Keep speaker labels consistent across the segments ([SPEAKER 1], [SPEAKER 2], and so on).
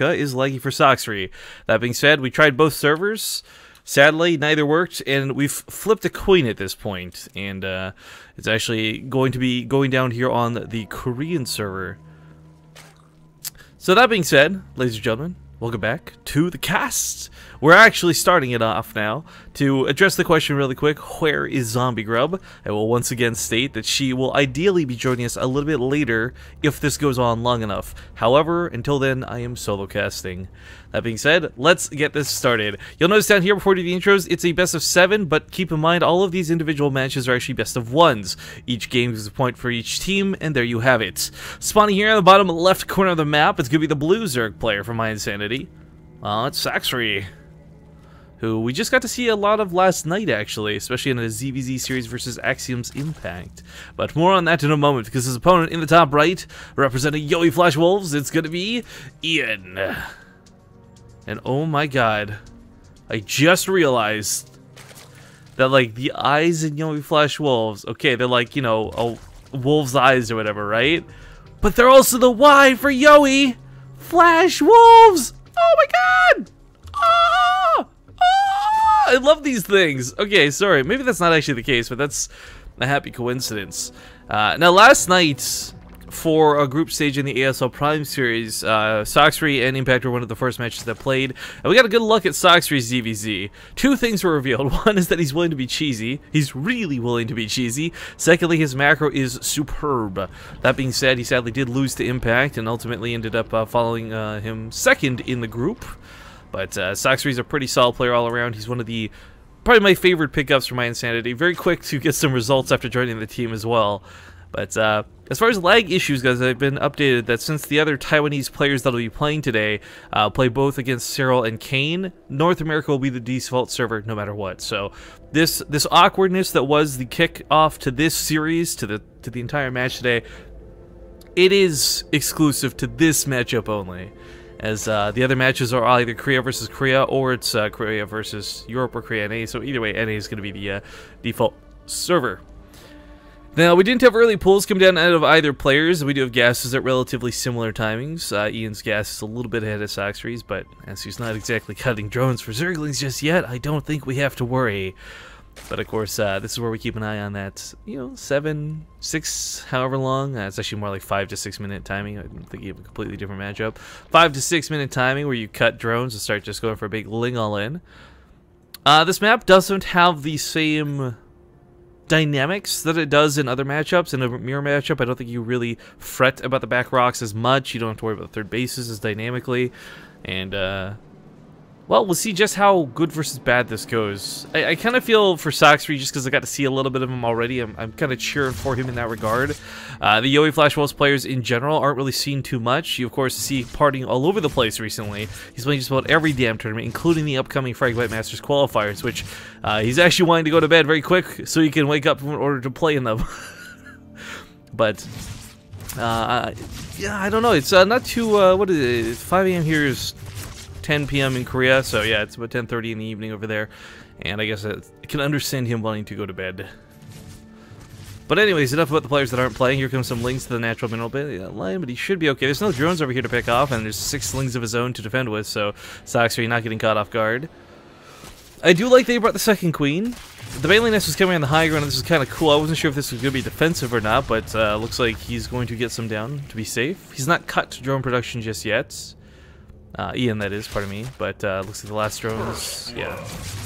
[SPEAKER 1] is laggy for Sacsri. That being said, we tried both servers. Sadly, neither worked, and we've flipped a coin at this point, and it's actually going to be going down here on the Korean server. So that being said, ladies and gentlemen, welcome back to the cast. We're actually starting it off now to address the question really quick, where is Zombie Grub? I will once again state that she will ideally be joining us a little bit later if this goes on long enough. However, until then, I am solo casting. That being said, let's get this started. You'll notice down here before we do the intros, it's a best of 7, but keep in mind all of these individual matches are actually best of 1s. Each game is a point for each team, and there you have it. Spawning here on the bottom left corner of the map, it's going to be the blue Zerg player from mYi. Well, it's Sacsri, who we just got to see a lot of last night, actually, especially in a ZVZ series versus Axiom's Impact. But more on that in a moment, because his opponent in the top right, representing yoeFW Wolves, it's going to be Ian. And oh my god, I just realized that, like, the eyes in yoeFW Wolves, okay, they're like, you know, a wolf's eyes or whatever, right? But they're also the Y for yoeFW Wolves! Oh my god! Oh! Oh! I love these things. Okay, sorry, maybe that's not actually the case, but that's a happy coincidence. Now, last night, for a group stage in the ASL Prime series, Sacsri and Impact were one of the first matches that played, and we got a good look at Sacsri's ZVZ. Two things were revealed. One is that he's willing to be cheesy. He's really willing to be cheesy. Secondly, his macro is superb. That being said, he sadly did lose to Impact and ultimately ended up following him second in the group. But Sacsri's a pretty solid player all around. He's one of the probably my favorite pickups for mYi. Very quick to get some results after joining the team as well. But as far as lag issues goes, I've been updated that since the other Taiwanese players that will be playing today play both against Cyril and Kane, North America will be the default server no matter what. So this awkwardness that was the kickoff to this series, to the entire match today, it is exclusive to this matchup only. As the other matches are either Korea versus Korea, or it's Korea versus Europe or Korea NA. So either way, NA is going to be the default server. Now, we didn't have early pulls come down out of either players. We do have gases at relatively similar timings. Ian's gas is a little bit ahead of Sacsri's, but as he's not exactly cutting drones for Zerglings just yet, I don't think we have to worry. But of course, this is where we keep an eye on that, you know, 7, 6, however long. It's actually more like 5 to 6 minute timing. I think you have a completely different matchup. 5 to 6 minute timing where you cut drones and start just going for a big ling all in. This map doesn't have the same dynamics that it does in other matchups. In a mirror matchup, I don't think you really fret about the back rocks as much. You don't have to worry about the third bases as dynamically. And, well, we'll see just how good versus bad this goes. I kind of feel for Sacsri just because I got to see a little bit of him already. I'm kind of cheering for him in that regard. The yoeFW Wolves players in general aren't really seen too much. You, of course, see partying all over the place recently. He's playing just about every damn tournament, including the upcoming Fragment Masters qualifiers, which he's actually wanting to go to bed very quick so he can wake up in order to play in them. But, yeah, I don't know. It's not too, what is it? 5 a.m. here is 10 p.m. in Korea, so yeah, it's about 10:30 in the evening over there, and I guess I can understand him wanting to go to bed. But anyways, enough about the players that aren't playing. Here comes some links to the natural mineral line, but he should be okay. There's no drones over here to pick off, and there's 6 slings of his own to defend with, so Sacsri not getting caught off guard. I do like they brought the second queen. The Bailey Nest was coming on the high ground, and this is kind of cool. I wasn't sure if this was going to be defensive or not, but looks like he's going to get some down to be safe. He's not cut to drone production just yet. Ian, that is, pardon me, but looks like the last drones, yeah,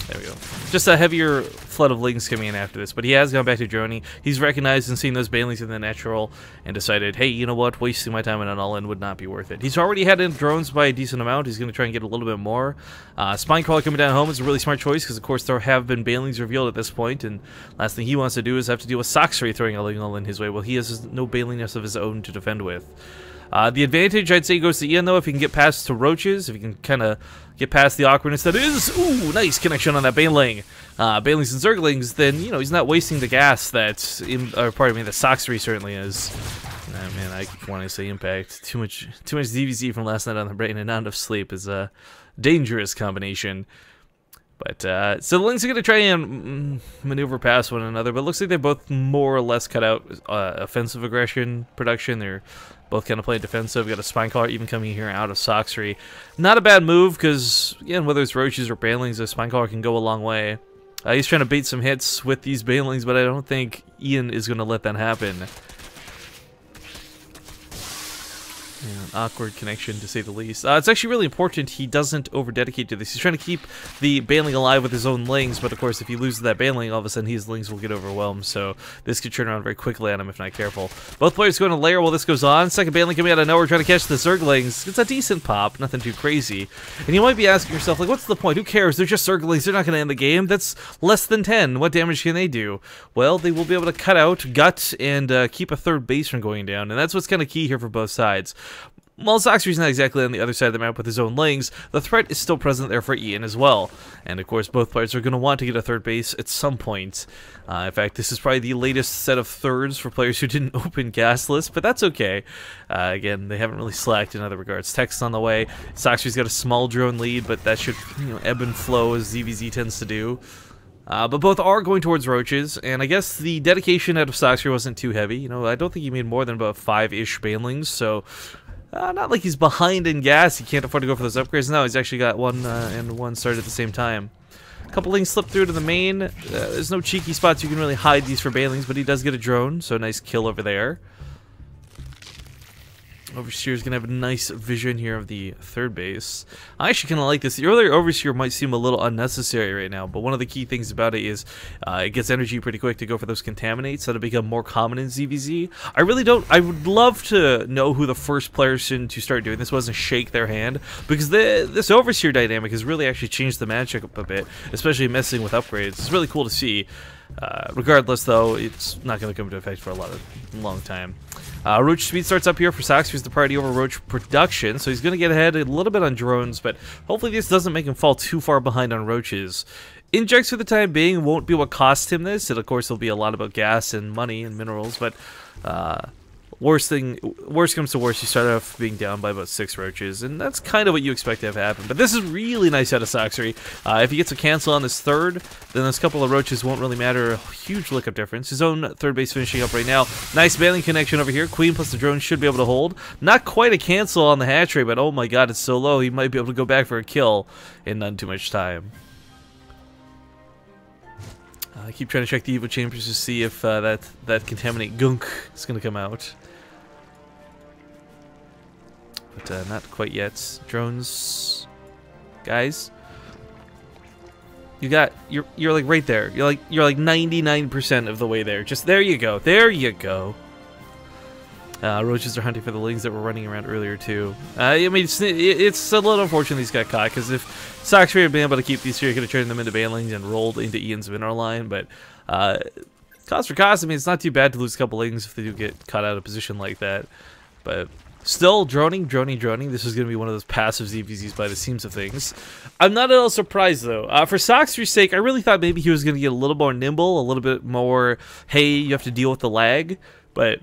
[SPEAKER 1] there we go. Just a heavier flood of lings coming in after this, but he has gone back to droning. He's recognized and seen those banelings in the natural and decided, hey, you know what, wasting my time on an all-in would not be worth it. He's already had in drones by a decent amount. He's going to try and get a little bit more. Spinecrawler coming down home is a really smart choice because, of course, there have been banelings revealed at this point, and last thing he wants to do is have to deal with Sacsri throwing a ling all-in his way. Well, he has no baneliness of his own to defend with. The advantage, I'd say, goes to Ian, though, if he can get past to roaches, if he can kind of get past the awkwardness that is. Ooh, nice connection on that baneling. Banelings and Zerglings, then, you know, he's not wasting the gas that, or pardon me, that Sacsri certainly is. Man, I want to say Impact. Too much DVZ from last night on the brain and not enough sleep is a dangerous combination. But, so the Lynx are going to try and maneuver past one another, but it looks like they're both more or less cut out offensive aggression production. They're both kind of playing defensive. Got a Spine Collar even coming here out of Sacsri. Not a bad move, because, again, whether it's Roaches or Banelings, a Spine Collar can go a long way. He's trying to bait some hits with these Banelings, but I don't think Ian is going to let that happen. Yeah, an awkward connection, to say the least. It's actually really important he doesn't over-dedicate to this. He's trying to keep the Baneling alive with his own Lings, but of course if he loses that Baneling, all of a sudden his Lings will get overwhelmed, so this could turn around very quickly on him if not careful. Both players going to lair while this goes on. Second Baneling coming out of nowhere trying to catch the Zerglings. It's a decent pop, nothing too crazy. And you might be asking yourself, like, what's the point? Who cares? They're just Zerglings. They're not going to end the game. That's less than 10. What damage can they do? Well, they will be able to cut out, gut, and keep a third base from going down, and that's what's kind of key here for both sides. While Sacsri's not exactly on the other side of the map with his own Lings, the threat is still present there for Ian as well. And of course, both players are going to want to get a third base at some point. In fact, this is probably the latest set of thirds for players who didn't open Gasless, but that's okay. Again, they haven't really slacked in other regards. Tech's on the way. Sacsri's got a small drone lead, but that should, ebb and flow as ZVZ tends to do. But both are going towards Roaches, and I guess the dedication out of Sacsri wasn't too heavy. I don't think he made more than about 5-ish Banelings, so... not like he's behind in gas, he can't afford to go for those upgrades. No, he's actually got one and one started at the same time. A couple Lings slip through to the main. There's no cheeky spots you can really hide these for Banelings, but he does get a drone, so nice kill over there. Overseer's gonna have a nice vision here of the third base. I actually kind of like this. The earlier Overseer might seem a little unnecessary right now, but one of the key things about it is it gets energy pretty quick to go for those contaminates that'll become more common in ZVZ. I would love to know who the first person to start doing this was and shake their hand, because this Overseer dynamic has really actually changed the matchup a bit, especially messing with upgrades. It's really cool to see. Regardless, though, it's not going to come into effect for a long time. Roach speed starts up here for Sacsri, who's the priority over Roach production, so he's going to get ahead a little bit on drones, but hopefully this doesn't make him fall too far behind on Roaches. Injects for the time being won't be what cost him this. It, of course, will be a lot about gas and money and minerals, but worst comes to worst, you start off being down by about 6 Roaches, and that's kind of what you expect to have happen. But this is really nice out of Sacsri. If he gets a cancel on this third, then those couple of Roaches won't really matter. A huge lookup difference. His own third base finishing up right now. Nice Baneling connection over here. Queen plus the drone should be able to hold. Not quite a cancel on the hatch rate, but oh my god, it's so low. He might be able to go back for a kill in not too much time. I keep trying to check the Evo chambers to see if that contaminate gunk is going to come out. But not quite yet. Drones, guys, you're like right there. You're like 99% of the way there. Just there you go. There you go. Roaches are hunting for the Lings that were running around earlier too. I mean, it's a little unfortunate these got caught, because if Sacsri had been able to keep these here, he could have turned them into Banelings and rolled into Ian's mineral line. But cost for cost, I mean, it's not too bad to lose a couple Lings if they do get caught out of position like that. But still, droning. This is going to be one of those passive ZVZs by the seams of things. I'm not at all surprised, though. For Sacsri's sake, I really thought maybe he was going to get a little more nimble, a little bit more, hey, you have to deal with the lag. But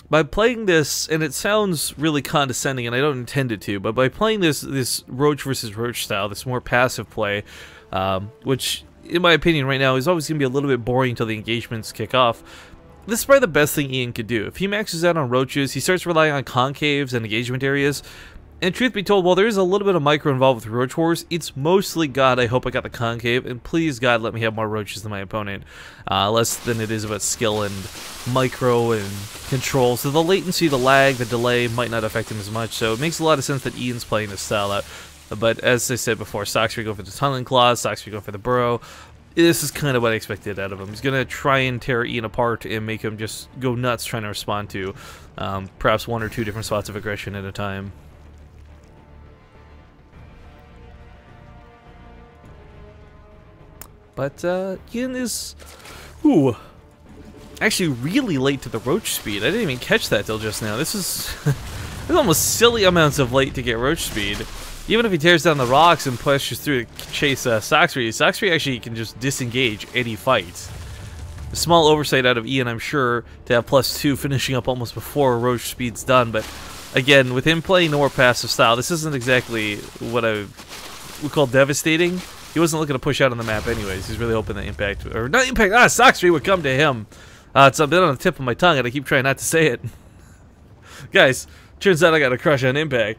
[SPEAKER 1] by playing this, and it sounds really condescending, and I don't intend it to, but by playing this Roach versus Roach style, this more passive play, which, in my opinion, right now is always going to be a little bit boring until the engagements kick off, this is probably the best thing Ian could do. If he maxes out on Roaches, he starts relying on concaves and engagement areas. And truth be told, while there is a little bit of micro involved with Roach Wars, it's mostly, God, I hope I got the concave, and please, God, let me have more Roaches than my opponent. Less than it is about skill and micro and control. So the latency, the lag, the delay might not affect him as much, so it makes a lot of sense that Ian's playing this style out. But as I said before, Sacsri go for the Tunneling Claws, Sacsri go for the Burrow. This is kind of what I expected out of him. He's going to try and tear Ian apart and make him just go nuts trying to respond to perhaps 1 or 2 different spots of aggression at a time. But Ian is actually really late to the Roach speed. I didn't even catch that till just now. This is there's almost silly amounts of late to get Roach speed. Even if he tears down the rocks and pushes through to chase Sacsri, Sacsri actually can just disengage any fight. A small oversight out of Ian, I'm sure, to have +2 finishing up almost before Roach speed's done, but again, with him playing the more passive style, this isn't exactly what I would call devastating. he wasn't looking to push out on the map anyways. He's really hoping that Impact, or not Impact, Sacsri would come to him. It's a bit on the tip of my tongue, and I keep trying not to say it. Guys, turns out I got a crush on Impact.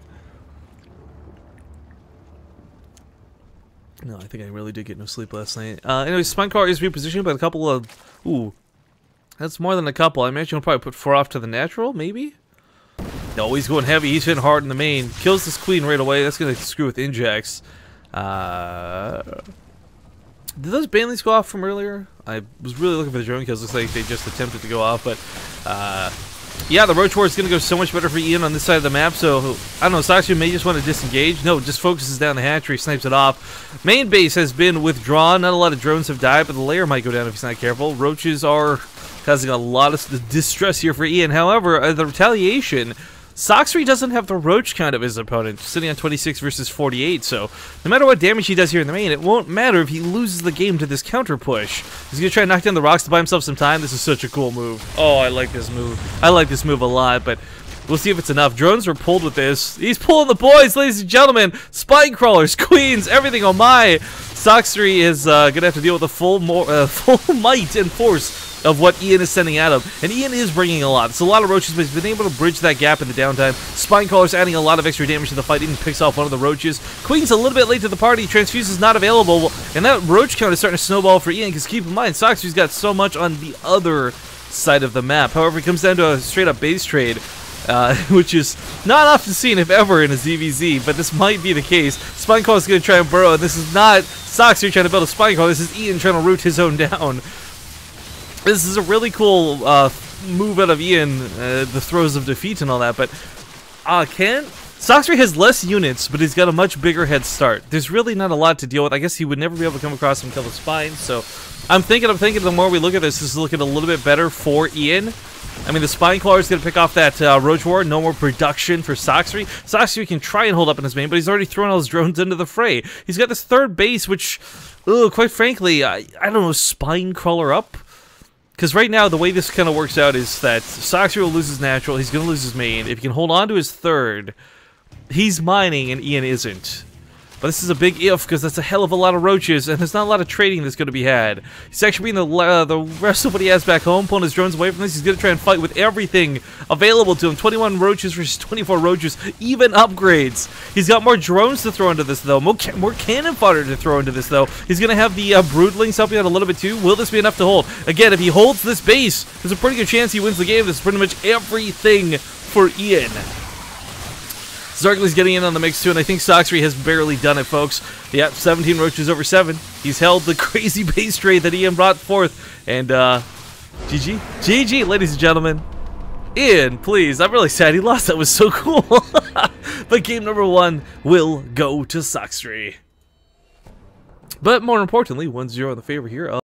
[SPEAKER 1] No, I think I really did get no sleep last night. Anyway, Spinecrawler is repositioned by a couple of... Ooh. That's more than a couple. I imagine he'll probably put 4 off to the natural, maybe? No, he's going heavy. He's hitting hard in the main. Kills this queen right away. That's going to screw with Injax. Did those Baneleys go off from earlier? I was really looking for the drone kills. Looks like they just attempted to go off, but... yeah, the Roach War is going to go so much better for Ian on this side of the map, so, I don't know, Sacsri may just want to disengage. No, just focuses down the hatchery, snipes it off. Main base has been withdrawn. Not a lot of drones have died, but the layer might go down if he's not careful. Roaches are causing a lot of distress here for Ian. However, the retaliation... Sacsri doesn't have the roach count of his opponent, sitting on 26 versus 48, so no matter what damage he does here in the main, it won't matter if he loses the game to this counter push. He's going to try and knock down the rocks to buy himself some time. This is such a cool move. Oh, I like this move. I like this move a lot, but we'll see if it's enough. Drones were pulled with this. He's pulling the boys, ladies and gentlemen. Spine crawlers, queens, everything on my. Sacsri is going to have to deal with the full might and force of what Ian is sending at him. And Ian is bringing a lot. It's a lot of roaches, but he's been able to bridge that gap in the downtime. Spinecrawler's adding a lot of extra damage to the fight. Even picks off one of the roaches. Queen's a little bit late to the party. Transfuse is not available. And that roach count is starting to snowball for Ian, because keep in mind, Sacsri's got so much on the other side of the map. However, it comes down to a straight-up base trade, which is not often seen, if ever, in a ZVZ, but this might be the case. Spinecrawler's going to try and burrow, and this is not Sacsri trying to build a Spinecrawler. This is Ian trying to root his own down. This is a really cool move out of Ian, the throes of defeat and all that, but Sacsri has less units, but he's got a much bigger head start. There's really not a lot to deal with. I guess he would never be able to come across and kill the spine, so I'm thinking the more we look at this is looking a little bit better for Ian. I mean, the Spinecrawler is going to pick off that Roach War. No more production for Sacsri. Sacsri can try and hold up in his main, but he's already thrown all his drones into the fray. He's got this third base, which, quite frankly, I don't know, Spinecrawler up? Because right now, the way this kind of works out is that Sacsri will lose his natural, he's going to lose his main. If he can hold on to his third, he's mining and Ian isn't. But this is a big if, because that's a hell of a lot of roaches, and there's not a lot of trading that's going to be had. He's actually bringing the rest of what he has back home, pulling his drones away from this. He's going to try and fight with everything available to him. 21 roaches versus 24 roaches, even upgrades. He's got more drones to throw into this, though. More cannon fodder to throw into this, though. He's going to have the broodlings helping out a little bit, too. Will this be enough to hold? Again, if he holds this base, there's a pretty good chance he wins the game. This is pretty much everything for Ian. Zergly's getting in on the mix too, and I think Sacsri has barely done it, folks. Yeah, 17 roaches over 7. He's held the crazy base trade that Ian brought forth, and GG. GG, ladies and gentlemen. Ian, please. I'm really sad he lost. That was so cool. But game number 1 will go to Sacsri. But more importantly, 1-0 in the favor here.